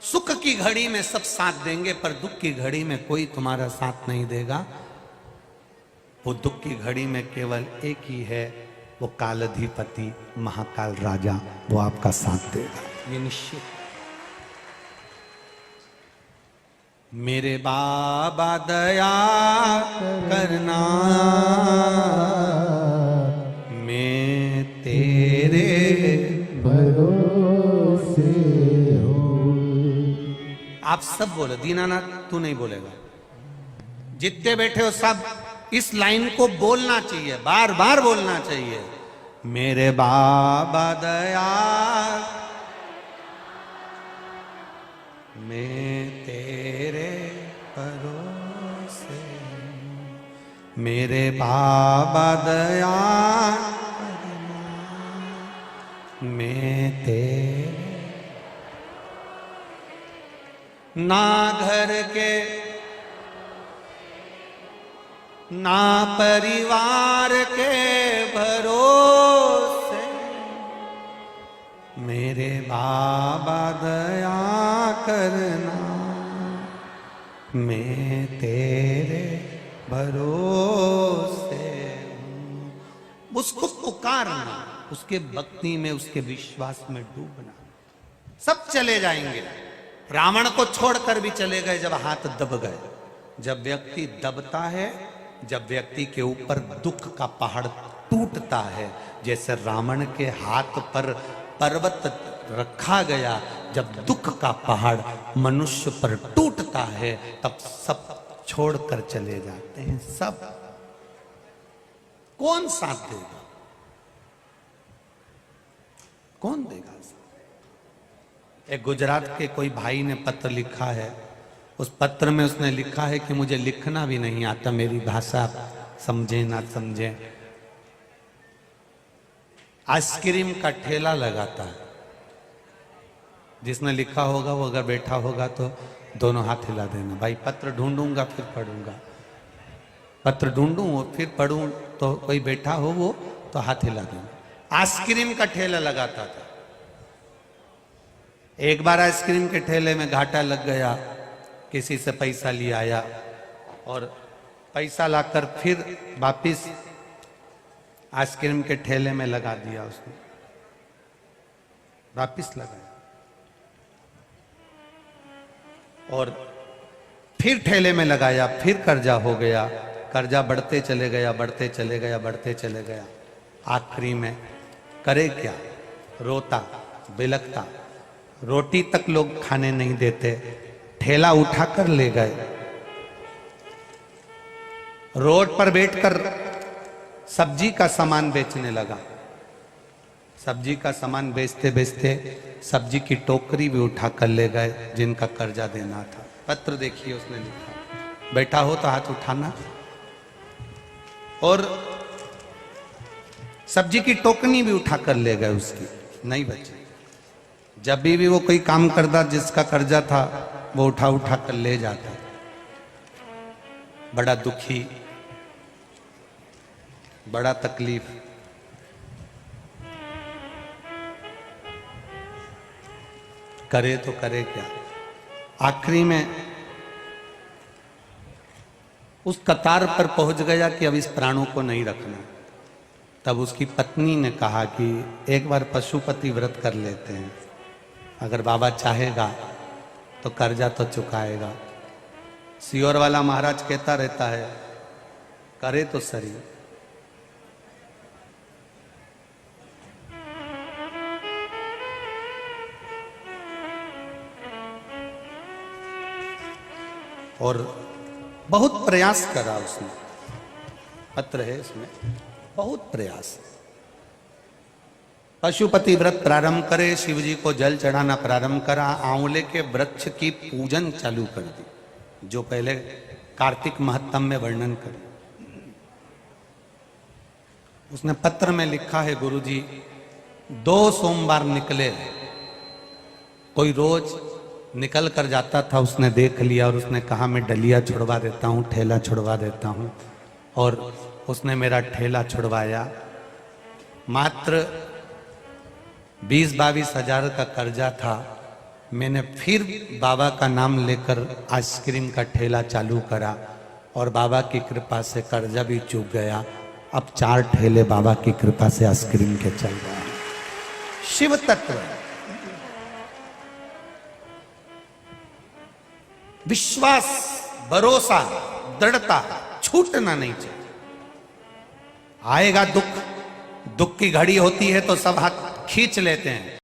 सुख की घड़ी में सब साथ देंगे, पर दुख की घड़ी में कोई तुम्हारा साथ नहीं देगा। वो दुख की घड़ी में केवल एक ही है, वो कालाधिपति महाकाल राजा, वो आपका साथ देगा, ये निश्चित। मेरे बाबा दया करना, मैं तेरे भरोसे हूँ। आप सब बोलो, दीनानाथ तू नहीं बोलेगा, जितने बैठे हो सब इस लाइन को बोलना चाहिए, बार बार बोलना चाहिए। मेरे बाबा दया, मैं तेरे भरोसे, मेरे बाबा दया, मैं तेरे, ना घर के ना परिवार के भरोसे, मेरे बाबा दया करना, मैं तेरे भरोसे हूँ। उसको पुकारना, उसके भक्ति में, उसके विश्वास में डूबना। सब चले जाएंगे, रावण को छोड़कर भी चले गए जब हाथ दब गए। जब व्यक्ति दबता है, जब व्यक्ति के ऊपर दुख का पहाड़ टूटता है, जैसे रावण के हाथ पर पर्वत रखा गया, जब दुख का पहाड़ मनुष्य पर टूटता है, तब सब छोड़कर चले जाते हैं। सब कौन साथ देगा, कौन देगा? एक गुजरात के कोई भाई ने पत्र लिखा है, उस पत्र में उसने लिखा है कि मुझे लिखना भी नहीं आता, मेरी भाषा समझे ना समझे। आइसक्रीम का ठेला लगाता है, जिसने लिखा होगा वो अगर बैठा होगा तो दोनों हाथ हिला देना। भाई पत्र ढूंढूंगा फिर पढ़ूंगा, पत्र ढूंढूं और फिर पढ़ूं, तो कोई बैठा हो वो तो हाथ हिला देना। आइसक्रीम का ठेला लगाता था। एक बार आइसक्रीम के ठेले में घाटा लग गया, किसी से पैसा ले आया और पैसा लाकर फिर वापिस आइसक्रीम के ठेले में लगा दिया, उसने वापिस लगाया और फिर ठेले में लगाया, फिर कर्जा हो गया, कर्जा बढ़ते चले गया, बढ़ते चले गया, बढ़ते चले गया। आखिरी में करे क्या, रोता बिलखता, रोटी तक लोग खाने नहीं देते, ठेला उठाकर ले गए। रोड पर बैठकर सब्जी का सामान बेचने लगा। सब्जी का सामान बेचते बेचते सब्जी की टोकरी भी उठाकर ले गए, जिनका कर्जा देना था। पत्र देखिए उसने लिखा, बैठा हो तो हाथ उठाना। और सब्जी की टोकनी भी उठाकर ले गए, उसकी नहीं बची। जब भी वो कोई काम करता, जिसका कर्जा था वो उठा उठा कर ले जाता। बड़ा दुखी, बड़ा तकलीफ। करे तो करे क्या। आखिरी में उस कतार पर पहुंच गया कि अब इस प्राणों को नहीं रखना। तब उसकी पत्नी ने कहा कि एक बार पशुपति व्रत कर लेते हैं, अगर बाबा चाहेगा तो कर्जा तो चुकाएगा। सियोर वाला महाराज कहता रहता है, करे तो सही। और बहुत प्रयास करा उसने, पत्र है इसमें, बहुत प्रयास। पशुपति व्रत प्रारंभ करे, शिव जी को जल चढ़ाना प्रारंभ करा, आंवले के वृक्ष की पूजन चालू कर दी, जो पहले कार्तिक महत्तम में वर्णन करी। उसने पत्र में लिखा है, गुरुजी 2 सोमवार निकले, कोई रोज निकल कर जाता था, उसने देख लिया और उसने कहा मैं डलिया छुड़वा देता हूँ, ठेला छुड़वा देता हूँ। और उसने मेरा ठेला छुड़वाया। मात्र 20-22 हजार का कर्जा था, मैंने फिर बाबा का नाम लेकर आइसक्रीम का ठेला चालू करा और बाबा की कृपा से कर्जा भी चूक गया। अब 4 ठेले बाबा की कृपा से आइसक्रीम के चल रहे हैं। शिव तत्व, विश्वास, भरोसा, दृढ़ता छूटना नहीं चाहिए। आएगा दुख, दुख की घड़ी होती है तो सब हाथ खींच लेते हैं,